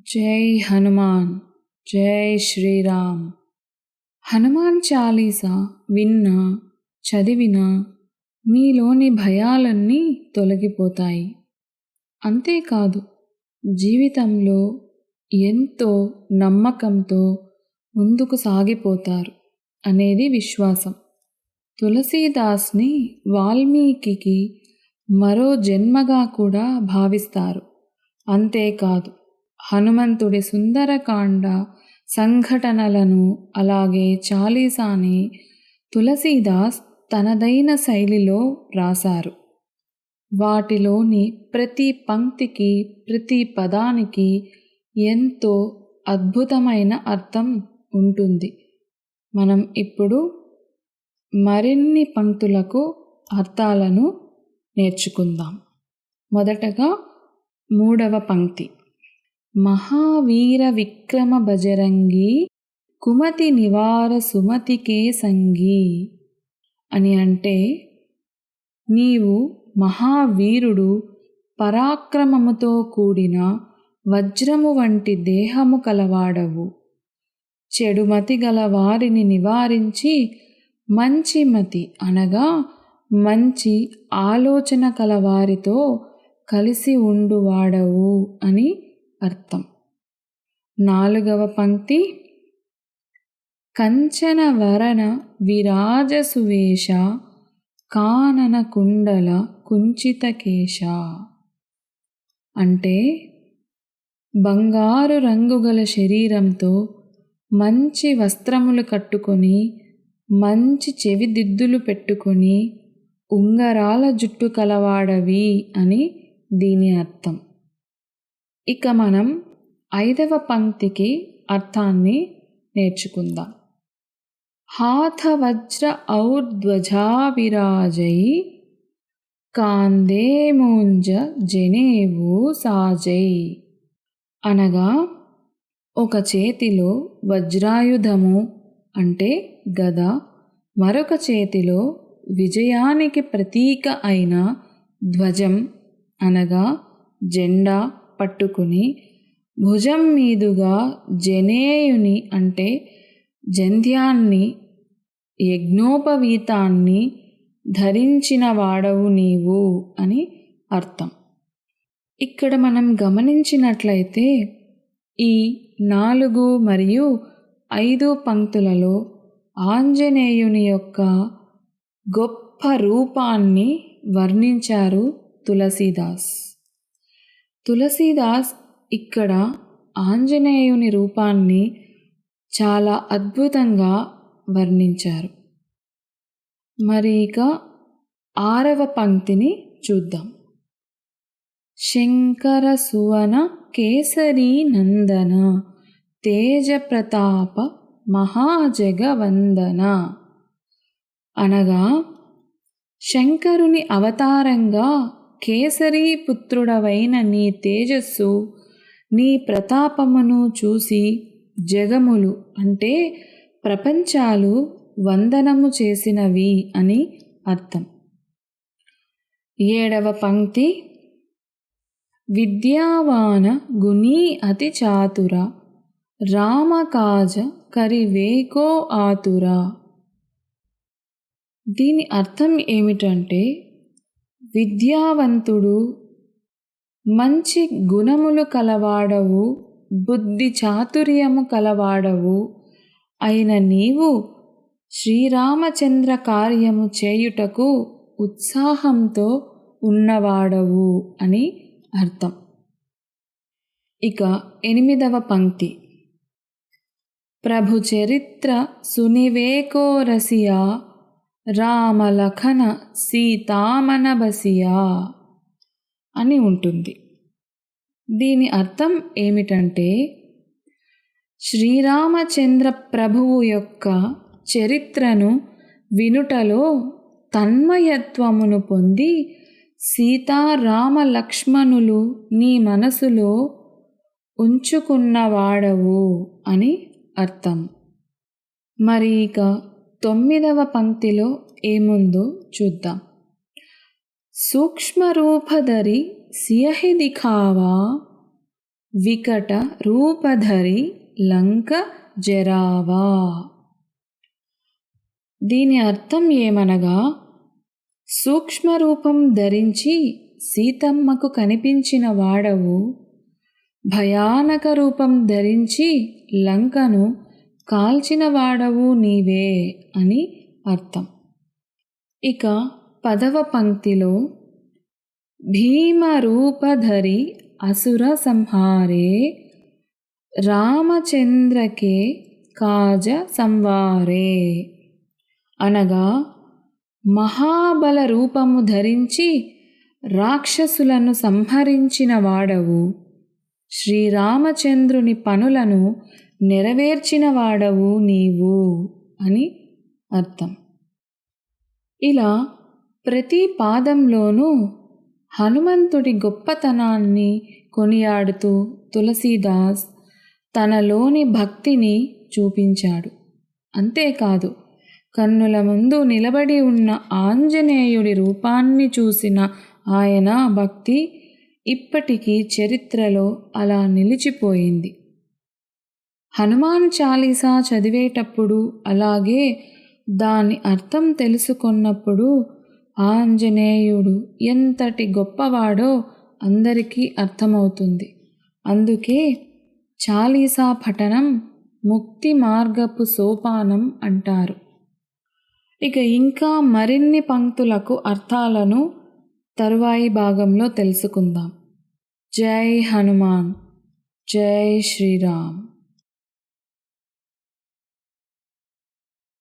జై హనుమాన్. జై శ్రీరామ్. హనుమాన్ చాలీసా విన్నా చదివినా మీలోని భయాలన్నీ తొలగిపోతాయి. అంతేకాదు, జీవితంలో ఎంతో నమ్మకంతో ముందుకు సాగిపోతారు అనేది విశ్వాసం. తులసీదాస్ని వాల్మీకి మరో జన్మగా కూడా భావిస్తారు. అంతేకాదు, హనుమంతుడి సుందరకాండ సంఘటనలను అలాగే చాలీసాని తులసీదాస్ తనదైన శైలిలో రాశారు. వాటిలోని ప్రతి పంక్తికి ప్రతి పదానికి ఎంతో అద్భుతమైన అర్థం ఉంటుంది. మనం ఇప్పుడు మరిన్ని పంక్తులకు అర్థాలను నేర్చుకుందాం. మొదటగా 3వ పంక్తి. మహావీర విక్రమ బజరంగి కుమతి నివార సుమతికే సంగి అని అంటే, నీవు మహావీరుడు, పరాక్రమముతో కూడిన వజ్రము వంటి దేహము కలవాడవు. చెడుమతి గల వారిని నివారించి మంచి మతి అనగా మంచి ఆలోచన కలవారితో కలిసి ఉండువాడవు అని అర్థం. 4వ పంక్తి. కంచన వరణ విరాజ సువేష కానన కుండల కుంచిత కేశ అంటే, బంగారు రంగుగల శరీరంతో మంచి వస్త్రములు కట్టుకొని మంచి చెవిదిద్దులు పెట్టుకొని ఉంగరాల జుట్టు కలవాడవి అని దీని అర్థం. ఇక మనం 5వ పంక్తికి అర్థాన్ని నేర్చుకుందాం. హాథ వజ్ర ఔర్ధ్వజా విరాజై కాందే మూంజ జనేవు సాజై అనగా, ఒక చేతిలో వజ్రాయుధము అంటే గద, మరొక చేతిలో విజయానికి ప్రతీక అయిన ధ్వజం అనగా జెండా పట్టుకుని భుజం మీదుగా జనేయుని అంటే జంధ్యాన్ని యజ్ఞోపవీతాన్ని ధరించిన వాడవు నీవు అని అర్థం. ఇక్కడ మనం గమనించినట్లయితే ఈ 4 మరియు 5 పంక్తులలో ఆంజనేయుని యొక్క గొప్ప రూపాన్ని వర్ణించారు తులసీదాస్. తులసీదాస్ ఇక్కడ ఆంజనేయుని రూపాన్ని చాలా అద్భుతంగా వర్ణించారు. మరి ఇక 6వ పంక్తిని చూద్దాం. శంకర సువన కేసరీ నందన తేజ ప్రతాప మహాజగవందన అనగా, శంకరుని అవతారంగా కేసరీ పుత్రుడవైన నీ తేజస్సు, నీ ప్రతాపమును చూసి జగములు అంటే ప్రపంచాలు వందనము చేసినవి అని అర్థం. 7వ పంక్తి. విద్యావాన గుణీ అతి చాతుర రామకాజ కరివేకో ఆతుర. దీని అర్థం ఏమిటంటే, విద్యావంతుడు, మంచి గుణములు కలవాడవు, బుద్ధి చాతుర్యము కలవాడవు అయిన నీవు శ్రీరామచంద్ర కార్యము చేయుటకు ఉత్సాహంతో ఉన్నవాడవు అని అర్థం. ఇక 8వ పంక్తి. ప్రభు చరిత్ర సునివేకో రసియా రామలఖన సీతామన బసియా అని ఉంటుంది. దీని అర్థం ఏమిటంటే, శ్రీరామచంద్ర ప్రభువు యొక్క చరిత్రను వినుటలో తన్మయత్వమును పొంది సీతారామ లక్ష్మణులు నీ మనసులో ఉంచుకున్నవాడవు అని అర్థం. మరి ఇక 9వ పంక్తిలో ఏముందో చూద్దాం. సూక్ష్మరూపధరి సియహి దిఖావా వికట రూపధరి లంక జరావా. దీని అర్థం ఏమనగా, సూక్ష్మరూపం ధరించి సీతమ్మకు కనిపించిన వాడవు, భయానక రూపం ధరించి లంకను కాల్చిన వాడవు నీవే అని అర్థం. ఇక 10వ పంక్తిలో భీమరూపధరి అసుర సంహారే రామచంద్రకే కాజ సంవారే అనగా, మహాబల రూపము ధరించి రాక్షసులను సంహరించిన వాడవు, శ్రీరామచంద్రుని పనులను నెరవేర్చిన వాడవు నీవు అని అర్థం. ఇలా ప్రతి పాదంలోనూ హనుమంతుడి గొప్పతనాన్ని కొనియాడుతూ తులసీదాస్ తనలోని భక్తిని చూపించాడు. అంతేకాదు, కన్నుల ముందు నిలబడి ఉన్న ఆంజనేయుడి రూపాన్ని చూసిన ఆయన భక్తి ఇప్పటికీ చరిత్రలో అలా నిలిచిపోయింది. హనుమాన్ చాలీసా చదివేటప్పుడు, అలాగే దాని అర్థం తెలుసుకున్నప్పుడు ఆంజనేయుడు ఎంతటి గొప్పవాడో అందరికీ అర్థమవుతుంది. అందుకే చాలీసా పఠనం ముక్తి మార్గపు సోపానం అంటారు. ఇక ఇంకా మరిన్ని పంక్తులకు అర్థాలను తరువాయి భాగంలో తెలుసుకుందాం. జై హనుమాన్, జై శ్రీరామ్.